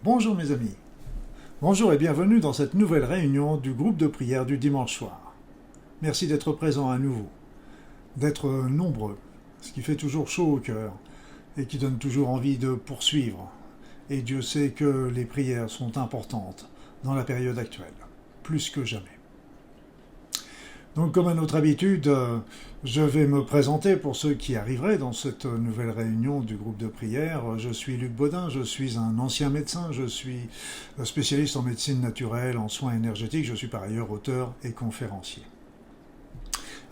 Bonjour mes amis, bonjour et bienvenue dans cette nouvelle réunion du groupe de prière du dimanche soir. Merci d'être présents à nouveau, d'être nombreux, ce qui fait toujours chaud au cœur et qui donne toujours envie de poursuivre. Et Dieu sait que les prières sont importantes dans la période actuelle, plus que jamais. Donc comme à notre habitude, je vais me présenter pour ceux qui arriveraient dans cette nouvelle réunion du groupe de prière. Je suis Luc Baudin, je suis un ancien médecin, je suis spécialiste en médecine naturelle, en soins énergétiques, je suis par ailleurs auteur et conférencier.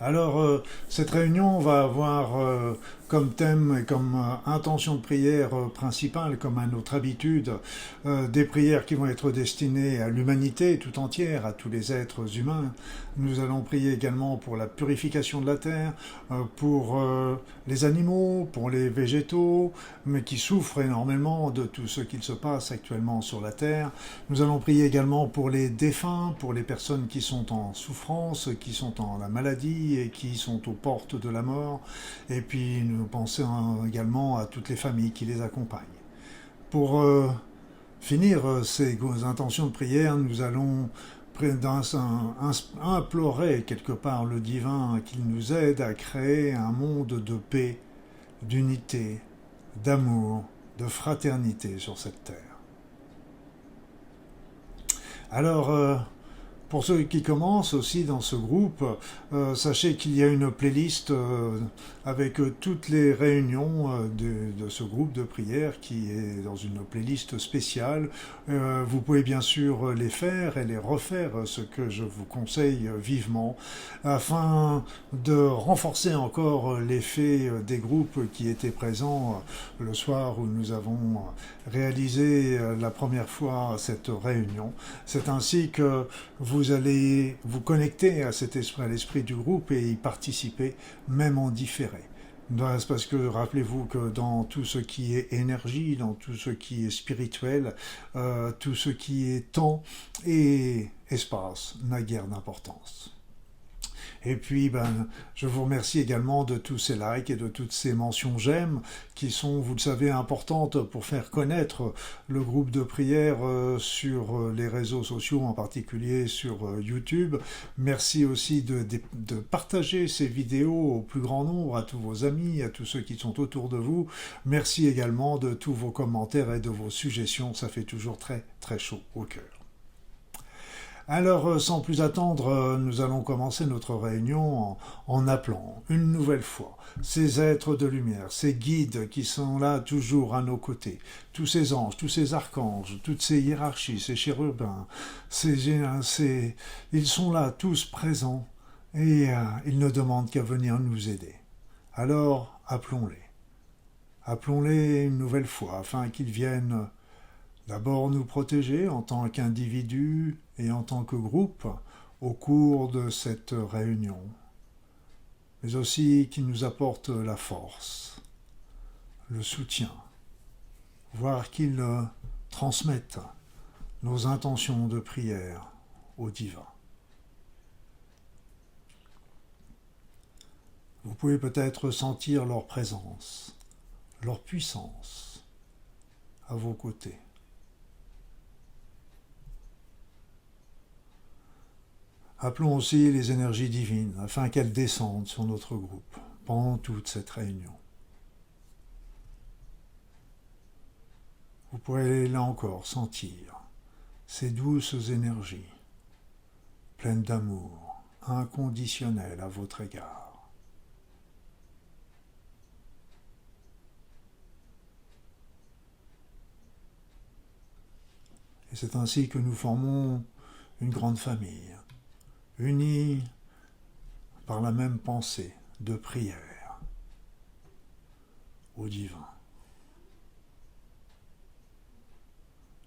Alors, cette réunion va avoir comme thème et comme intention de prière principale, comme à notre habitude, des prières qui vont être destinées à l'humanité tout entière, à tous les êtres humains. Nous allons prier également pour la purification de la terre, pour les animaux, pour les végétaux, mais qui souffrent énormément de tout ce qu'il se passe actuellement sur la terre. Nous allons prier également pour les défunts, pour les personnes qui sont en souffrance, qui sont en la maladie et qui sont aux portes de la mort. Et puis nous pensons également à toutes les familles qui les accompagnent. Pour finir ces intentions de prière, nous allons implorer quelque part le divin qu'il nous aide à créer un monde de paix, d'unité, d'amour, de fraternité sur cette terre. Alors, pour ceux qui commencent aussi dans ce groupe, sachez qu'il y a une playlist avec toutes les réunions de ce groupe de prière qui est dans une playlist spéciale. Vous pouvez bien sûr les faire et les refaire, ce que je vous conseille vivement, afin de renforcer encore l'effet des groupes qui étaient présents le soir où nous avons réalisé la première fois cette réunion. C'est ainsi que vous allez vous connecter à cet esprit, à l'esprit du groupe et y participer, même en différé. Parce que rappelez-vous que dans tout ce qui est énergie, dans tout ce qui est spirituel, tout ce qui est temps et espace n'a guère d'importance. Et puis, je vous remercie également de tous ces likes et de toutes ces mentions j'aime qui sont, vous le savez, importantes pour faire connaître le groupe de prière sur les réseaux sociaux, en particulier sur YouTube. Merci aussi de partager ces vidéos au plus grand nombre, à tous vos amis, à tous ceux qui sont autour de vous. Merci également de tous vos commentaires et de vos suggestions, ça fait toujours très très chaud au cœur. Alors, sans plus attendre, nous allons commencer notre réunion en appelant une nouvelle fois ces êtres de lumière, ces guides qui sont là toujours à nos côtés, tous ces anges, tous ces archanges, toutes ces hiérarchies, ces chérubins, ils sont là tous présents et ils ne demandent qu'à venir nous aider. Alors, appelons-les. Appelons-les une nouvelle fois afin qu'ils viennent d'abord nous protéger en tant qu'individus et en tant que groupe au cours de cette réunion, mais aussi qui nous apportent la force, le soutien, voire qu'ils transmettent nos intentions de prière au divin. Vous pouvez peut-être sentir leur présence, leur puissance à vos côtés. Appelons aussi les énergies divines afin qu'elles descendent sur notre groupe pendant toute cette réunion. Vous pourrez là encore sentir ces douces énergies pleines d'amour inconditionnel à votre égard. Et c'est ainsi que nous formons une grande famille, unis par la même pensée de prière au divin.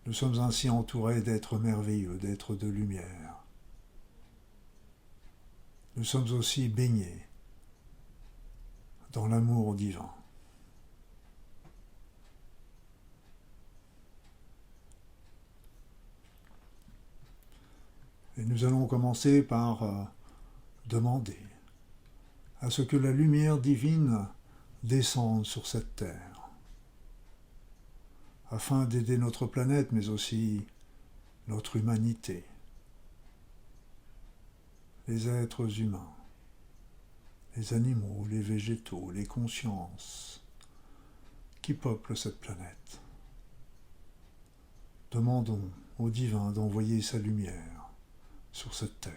Nous sommes ainsi entourés d'êtres merveilleux, d'êtres de lumière. Nous sommes aussi baignés dans l'amour divin. Et nous allons commencer par demander à ce que la lumière divine descende sur cette terre, afin d'aider notre planète, mais aussi notre humanité, les êtres humains, les animaux, les végétaux, les consciences qui peuplent cette planète. Demandons au divin d'envoyer sa lumière sur cette terre.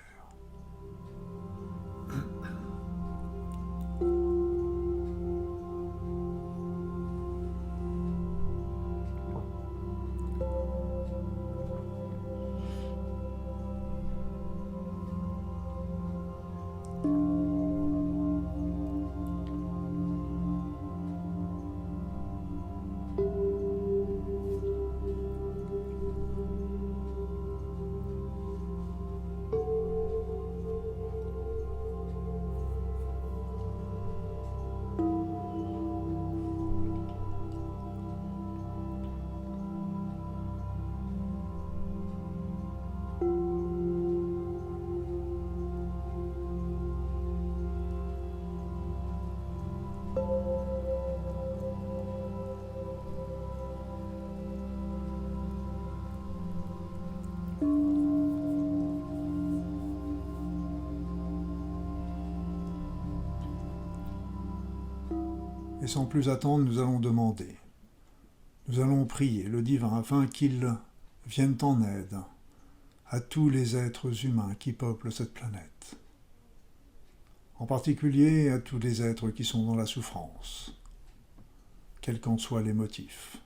Et sans plus attendre, nous allons demander, nous allons prier le divin afin qu'il vienne en aide à tous les êtres humains qui peuplent cette planète, en particulier à tous les êtres qui sont dans la souffrance, quels qu'en soient les motifs,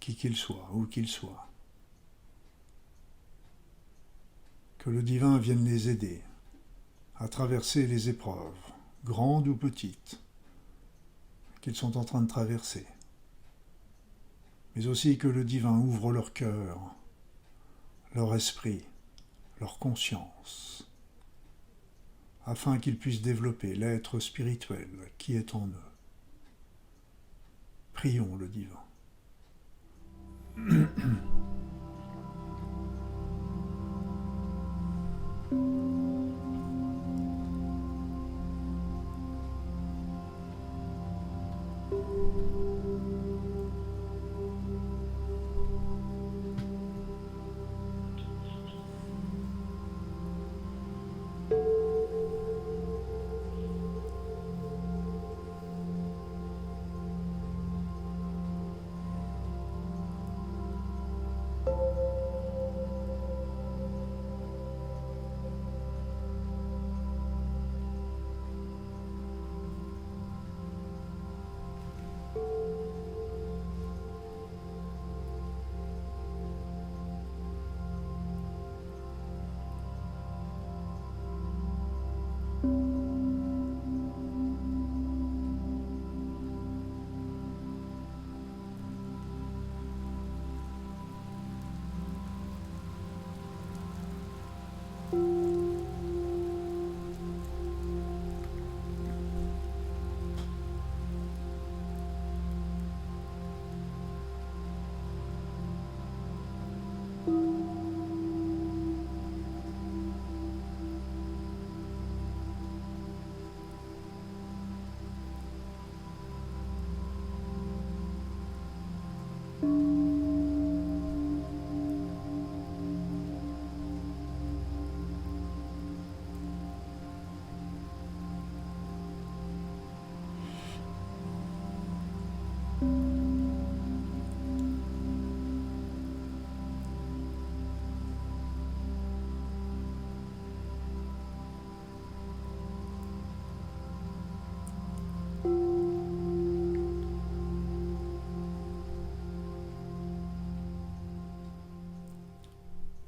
qui qu'ils soient, où qu'ils soient. Que le divin vienne les aider à traverser les épreuves, grandes ou petites, qu'ils sont en train de traverser, mais aussi que le divin ouvre leur cœur, leur esprit, leur conscience, afin qu'ils puissent développer l'être spirituel qui est en eux. Prions le divin.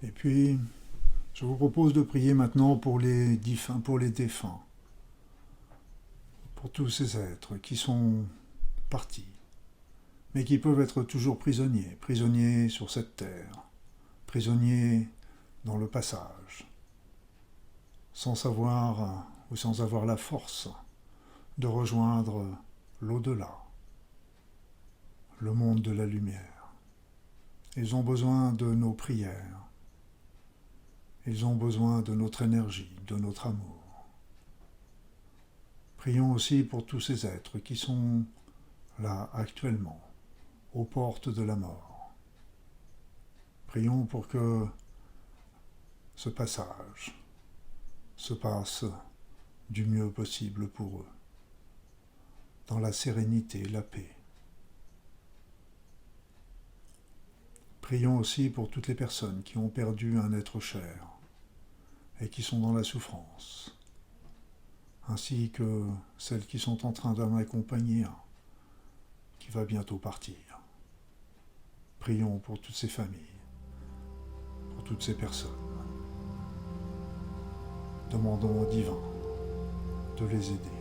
Et puis, je vous propose de prier maintenant pour les défunts, pour tous ces êtres qui sont partis, mais qui peuvent être toujours prisonniers sur cette terre, prisonniers dans le passage, sans savoir ou sans avoir la force de rejoindre l'au-delà, le monde de la lumière. Ils ont besoin de nos prières. Ils ont besoin de notre énergie, de notre amour. Prions aussi pour tous ces êtres qui sont là actuellement, aux portes de la mort. Prions pour que ce passage se passe du mieux possible pour eux, dans la sérénité, la paix. Prions aussi pour toutes les personnes qui ont perdu un être cher et qui sont dans la souffrance, ainsi que celles qui sont en train d'en accompagner un qui va bientôt partir. Prions pour toutes ces familles, pour toutes ces personnes. Demandons au divin de les aider.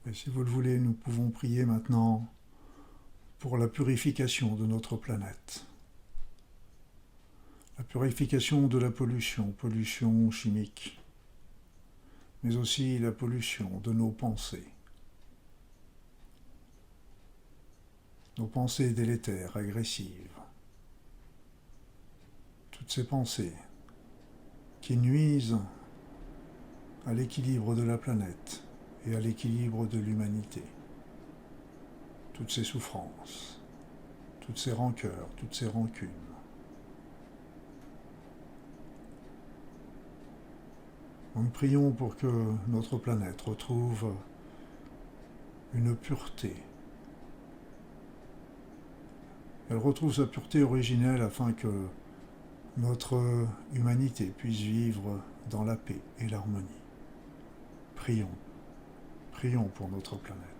Et si vous le voulez, nous pouvons prier maintenant pour la purification de notre planète. La purification de la pollution chimique, mais aussi la pollution de nos pensées délétères, agressives. Toutes ces pensées qui nuisent à l'équilibre de la planète et à l'équilibre de l'humanité. Toutes ces souffrances, toutes ces rancœurs, toutes ces rancunes. Nous prions pour que notre planète retrouve une pureté. Elle retrouve sa pureté originelle afin que notre humanité puisse vivre dans la paix et l'harmonie. Prions. Prions pour notre planète.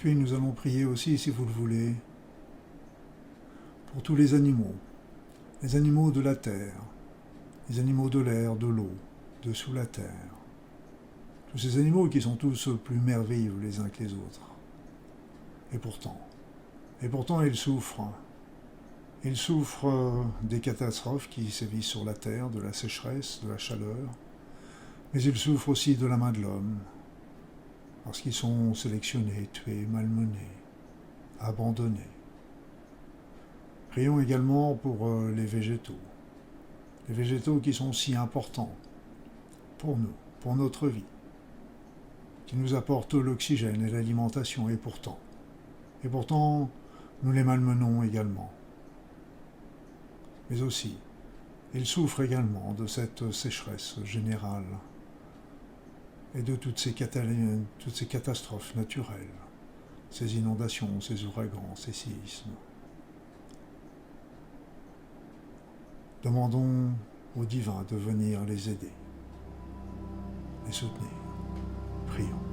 puis nous allons prier aussi, si vous le voulez, pour tous les animaux de la terre, les animaux de l'air, de l'eau, de sous la terre. Tous ces animaux qui sont tous plus merveilleux les uns que les autres. Et pourtant ils souffrent. Ils souffrent des catastrophes qui sévissent sur la terre, de la sécheresse, de la chaleur, mais ils souffrent aussi de la main de l'homme, parce qu'ils sont sélectionnés, tués, malmenés, abandonnés. Prions également pour les végétaux qui sont si importants pour nous, pour notre vie, qui nous apportent l'oxygène et l'alimentation, et pourtant, nous les malmenons également. Mais aussi, ils souffrent également de cette sécheresse générale et de toutes ces catastrophes naturelles, ces inondations, ces ouragans, ces séismes. Demandons au divin de venir les aider, les soutenir. Prions.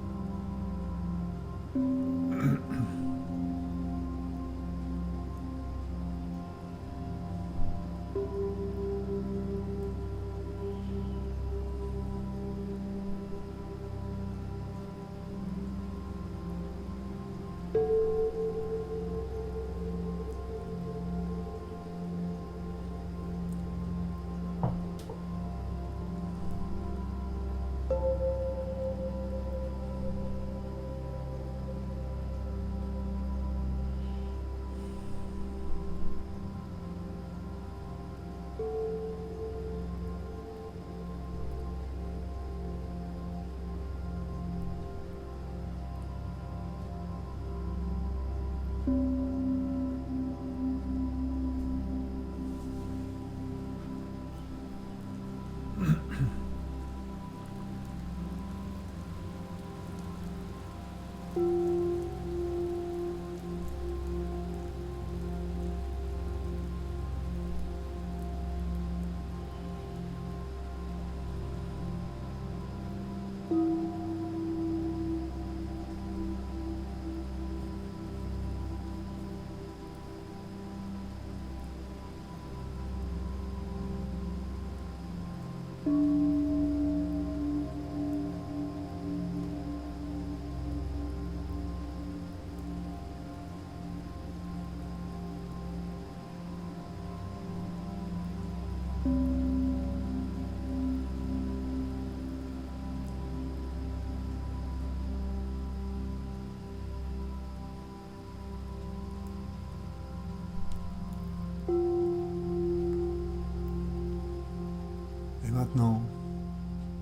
Maintenant,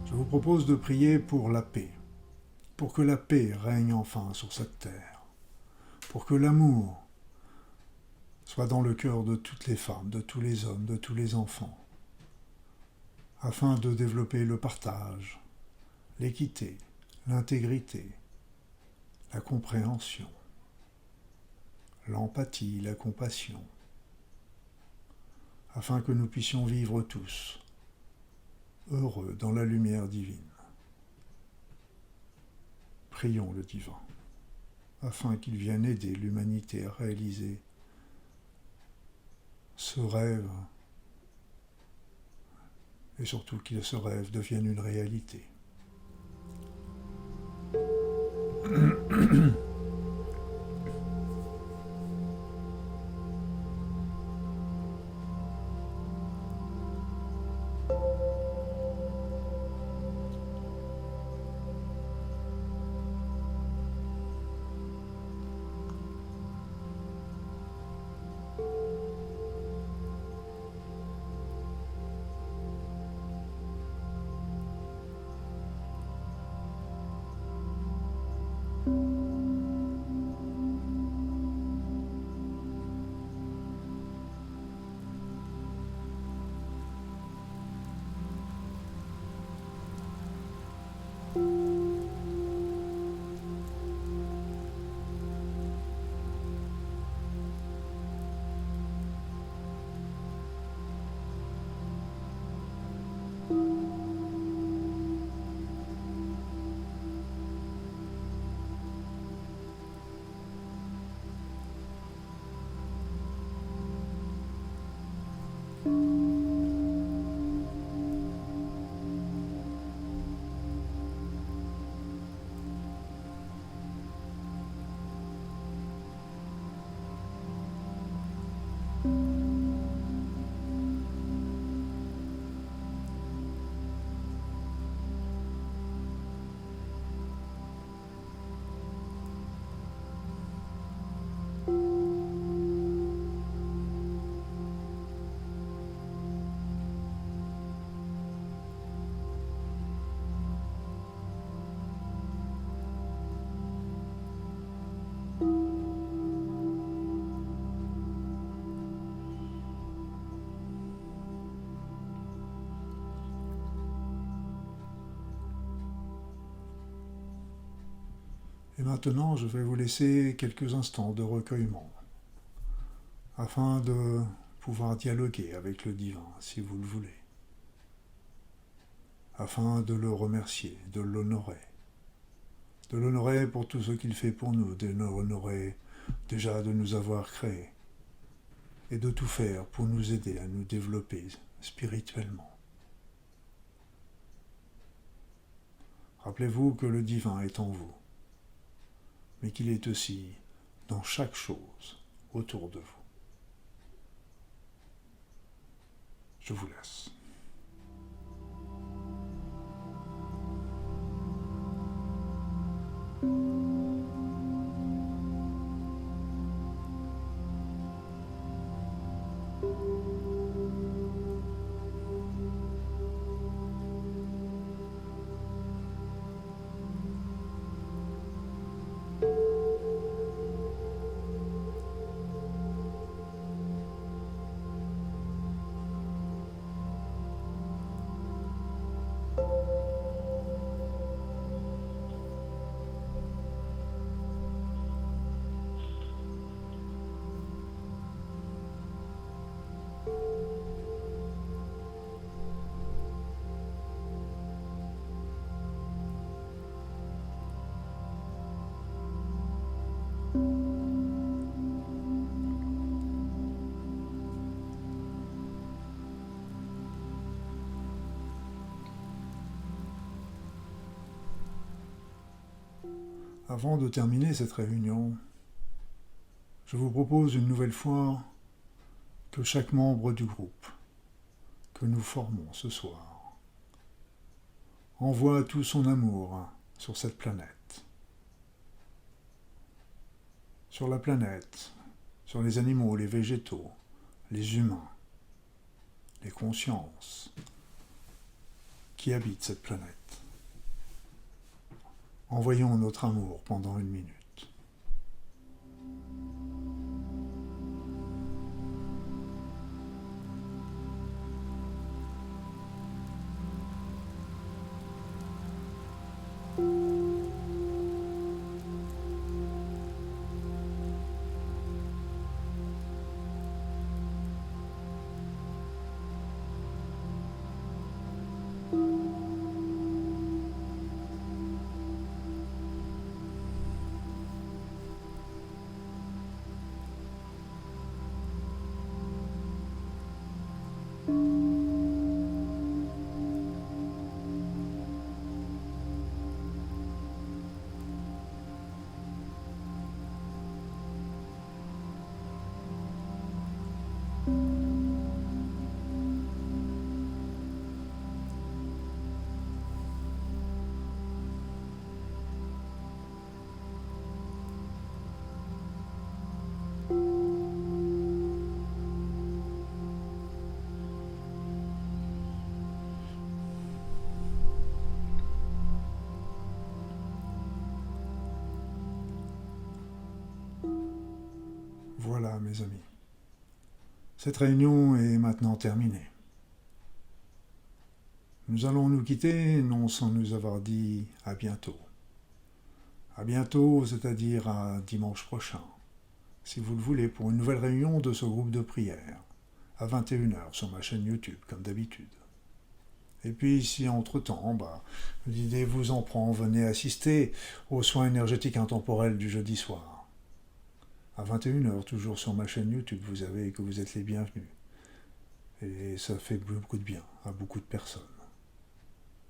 je vous propose de prier pour la paix, pour que la paix règne enfin sur cette terre, pour que l'amour soit dans le cœur de toutes les femmes, de tous les hommes, de tous les enfants, afin de développer le partage, l'équité, l'intégrité, la compréhension, l'empathie, la compassion, afin que nous puissions vivre tous heureux dans la lumière divine. Prions le divin, afin qu'il vienne aider l'humanité à réaliser ce rêve, et surtout que ce rêve devienne une réalité. Et maintenant, je vais vous laisser quelques instants de recueillement, afin de pouvoir dialoguer avec le divin, si vous le voulez, afin de le remercier, de l'honorer pour tout ce qu'il fait pour nous, de l'honorer déjà de nous avoir créés, et de tout faire pour nous aider à nous développer spirituellement. Rappelez-vous que le divin est en vous, mais qu'il est aussi dans chaque chose autour de vous. Je vous laisse. Avant de terminer cette réunion, je vous propose une nouvelle fois que chaque membre du groupe que nous formons ce soir envoie tout son amour sur cette planète. Sur la planète, sur les animaux, les végétaux, les humains, les consciences qui habitent cette planète. Envoyons notre amour pendant 1 minute. Voilà, mes amis. Cette réunion est maintenant terminée. Nous allons nous quitter, non sans nous avoir dit à bientôt. À bientôt, c'est-à-dire à dimanche prochain, si vous le voulez, pour une nouvelle réunion de ce groupe de prière, à 21h sur ma chaîne YouTube, comme d'habitude. Et puis, si entre-temps, l'idée vous en prend, venez assister aux soins énergétiques intemporels du jeudi soir. À 21h, toujours sur ma chaîne YouTube, vous savez que vous êtes les bienvenus. Et ça fait beaucoup de bien à beaucoup de personnes.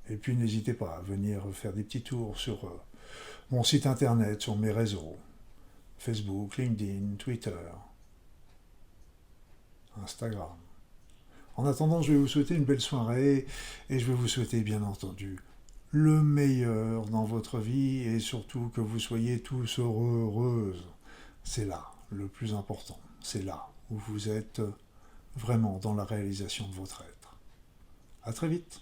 Et puis, n'hésitez pas à venir faire des petits tours sur mon site internet, sur mes réseaux, Facebook, LinkedIn, Twitter, Instagram. En attendant, je vais vous souhaiter une belle soirée et je vais vous souhaiter, bien entendu, le meilleur dans votre vie et surtout que vous soyez tous heureux, heureuses. C'est là le plus important. C'est là où vous êtes vraiment dans la réalisation de votre être. À très vite.